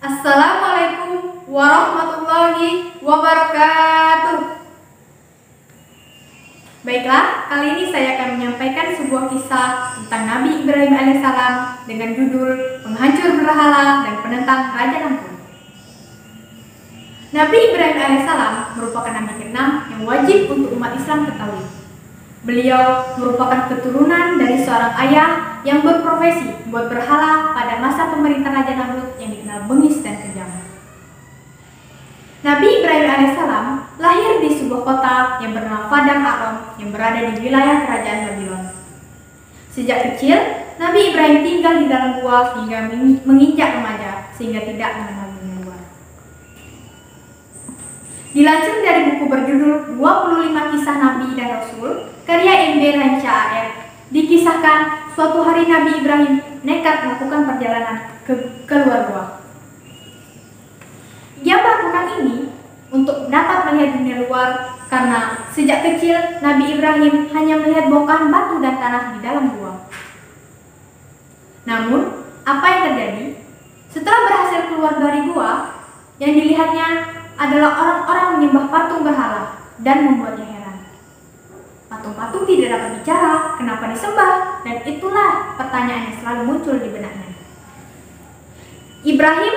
Assalamualaikum warahmatullahi wabarakatuh. Baiklah, kali ini saya akan menyampaikan sebuah kisah tentang Nabi Ibrahim alaihissalam dengan judul Penghancur Berhala dan Penentang Raja Namrud. Nabi Ibrahim alaihissalam merupakan nabi ke-6 yang wajib untuk umat Islam ketahui. Beliau merupakan keturunan dari seorang ayah yang berprofesi membuat berhala pada masa pemerintah Raja Namrud yang dikenal bengis dan kejam. Nabi Ibrahim alaihissalam lahir di sebuah kota yang bernama Padang Aram yang berada di wilayah kerajaan Babylon. Sejak kecil, Nabi Ibrahim tinggal di dalam gua hingga menginjak remaja sehingga tidak mengenal dunia luar. Dilansir dari buku berjudul 25 Kisah Nabi dan Rasul, karya M.B. Rancaa, dikisahkan suatu hari Nabi Ibrahim nekat melakukan perjalanan ke luar gua. Ia melakukan ini untuk dapat melihat dunia luar karena sejak kecil Nabi Ibrahim hanya melihat bongkahan batu dan tanah di dalam gua. Namun, apa yang terjadi? Setelah berhasil keluar dari gua, yang dilihatnya adalah orang-orang menyembah patung berhala dan membuatnya heran. Patung-patung tidak dapat bicara, kenapa disembah? Dan itulah pertanyaan yang selalu muncul di benaknya. Ibrahim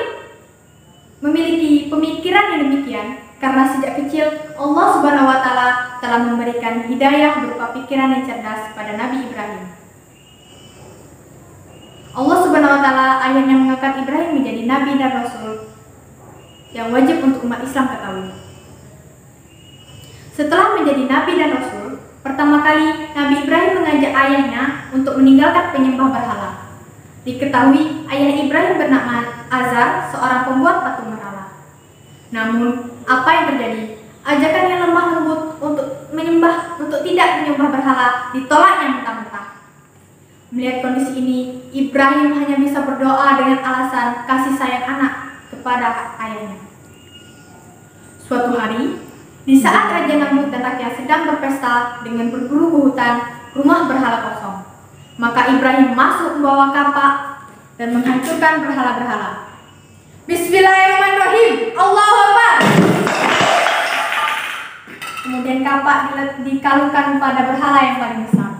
memiliki pemikiran yang demikian karena sejak kecil Allah Subhanahu wa Ta'ala telah memberikan hidayah berupa pikiran yang cerdas pada Nabi Ibrahim. Allah Subhanahu wa Ta'ala akhirnya mengangkat Ibrahim menjadi nabi dan rasul yang wajib untuk umat Islam ketahui. Setelah menjadi nabi dan rasul, pertama kali Nabi Ibrahim mengajak ayahnya untuk meninggalkan penyembah berhala. Diketahui ayah Ibrahim bernama Azar, seorang pembuat patung berhala. Namun, apa yang terjadi? Ajakan yang lemah lembut untuk tidak menyembah berhala ditolaknya mentah-mentah. Melihat kondisi ini, Ibrahim hanya bisa berdoa dengan alasan kasih sayang anak kepada ayahnya. Suatu hari, di saat Raja Namrud dan rakyat sedang berpesta dengan berburu ke hutan, rumah berhala kosong. Maka Ibrahim masuk membawa kapak dan menghancurkan berhala-berhala. Bismillahirrahmanirrahim. Allahu Akbar. Kemudian kapak dikalungkan pada berhala yang paling besar.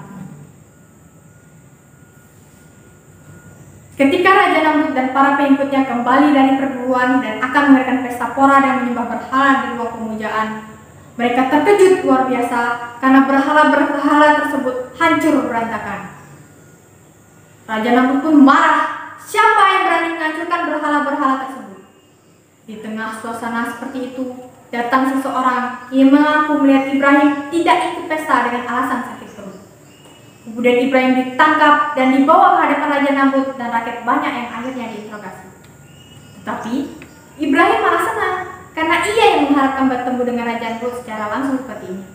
Ketika Raja Namrud dan para pengikutnya kembali dari perburuan dan akan mengadakan pesta pora dan menyembah berhala di ruang pemujaan, mereka terkejut luar biasa karena berhala-berhala tersebut hancur berantakan. Raja Namrud pun marah, siapa yang berani menghancurkan berhala-berhala tersebut? Di tengah suasana seperti itu, datang seseorang yang mengaku melihat Ibrahim tidak ikut pesta dengan alasan sakit perut. Kemudian Ibrahim ditangkap dan dibawa ke hadapan Raja Namrud dan rakyat banyak yang akhirnya diinterogasi. Tetapi Ibrahim malah senang karena ia yang mengharapkan bertemu dengan Raja Namrud secara langsung seperti ini.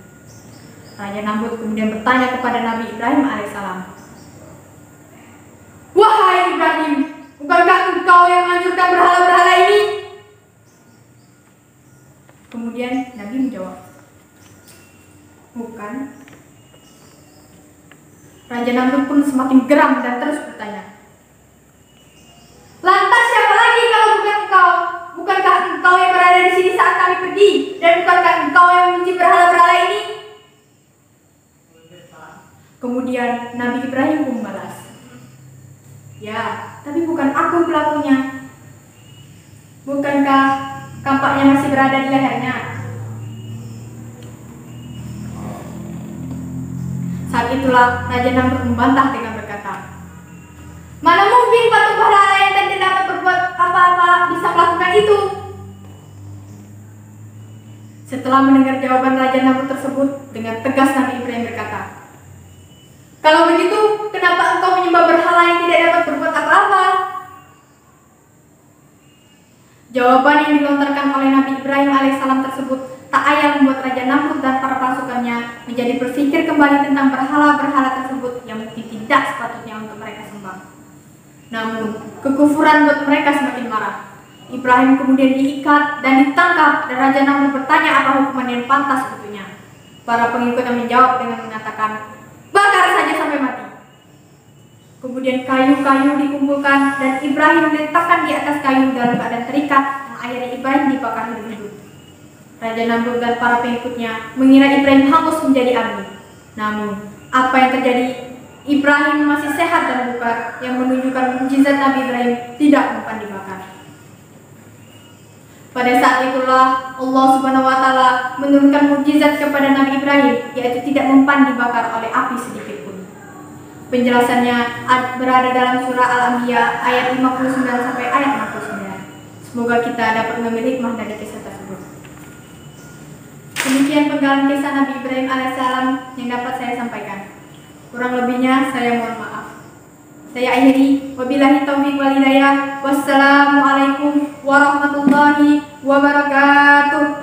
Raja Namrud kemudian bertanya kepada Nabi Ibrahim alaihissalam, "Wahai Ibrahim, bukankah engkau yang menghancurkan berhala-berhala ini?" Kemudian Nabi menjawab, "Bukan." Raja Namrud pun semakin geram dan terus bertanya, "Lantas siapa lagi kalau bukan engkau? Bukankah engkau yang berada di sini saat kami pergi? Dan bukankah engkau yang membenci berhala-berhala ini?" Kemudian Nabi Ibrahim pun membalas, "Ya, tapi bukan aku pelakunya. Bukankah kampaknya masih berada di lehernya?" Saat itulah Raja Namrud membantah dengan berkata, "Mana mungkin patung berhala yang tidak dapat berbuat apa-apa bisa melakukan itu?" Setelah mendengar jawaban Raja Namrud tersebut, dengan tegas Nabi Ibrahim berkata, "Kalau begitu, kenapa engkau menyembah berhala yang tidak dapat berbuat apa-apa?" Jawaban yang dilontarkan oleh Nabi Ibrahim alaihissalam tersebut tak ayal membuat Raja Namrud dan para pasukannya menjadi berpikir kembali tentang berhala-berhala tersebut yang mungkin tidak sepatutnya untuk mereka sembah. Namun, kekufuran membuat mereka semakin marah. Ibrahim kemudian diikat dan ditangkap dan Raja Namrud bertanya apa hukuman yang pantas untuknya. Para pengikutnya menjawab dengan mengatakan, "Bakar saja sampai mati." Kemudian Kemudian kayu-kayu dikumpulkan dan Ibrahim diletakkan di atas kayu dalam keadaan terikat. Akhirnya Ibrahim dibakar hidup-hidup. Raja Namrud dan para pengikutnya mengira Ibrahim hangus menjadi api. Namun, apa yang terjadi? Ibrahim masih sehat dan bugar, yang menunjukkan mukjizat Nabi Ibrahim tidak mempan dibakar. Pada saat itulah Allah Subhanahu wa taala menurunkan mukjizat kepada Nabi Ibrahim, yaitu tidak mempan dibakar oleh api sedikit pun. Penjelasannya berada dalam surah Al-Anbiya ayat 59 sampai ayat 69. Semoga kita dapat mengambil hikmah dari kisah tersebut. Demikian penggalan kisah Nabi Ibrahim alaihissalam yang dapat saya sampaikan. Kurang lebihnya saya mohon maaf. Saya akhiri, wabillahi taufiq wal hidayah. Wassalamualaikum warahmatullahi wabarakatuh.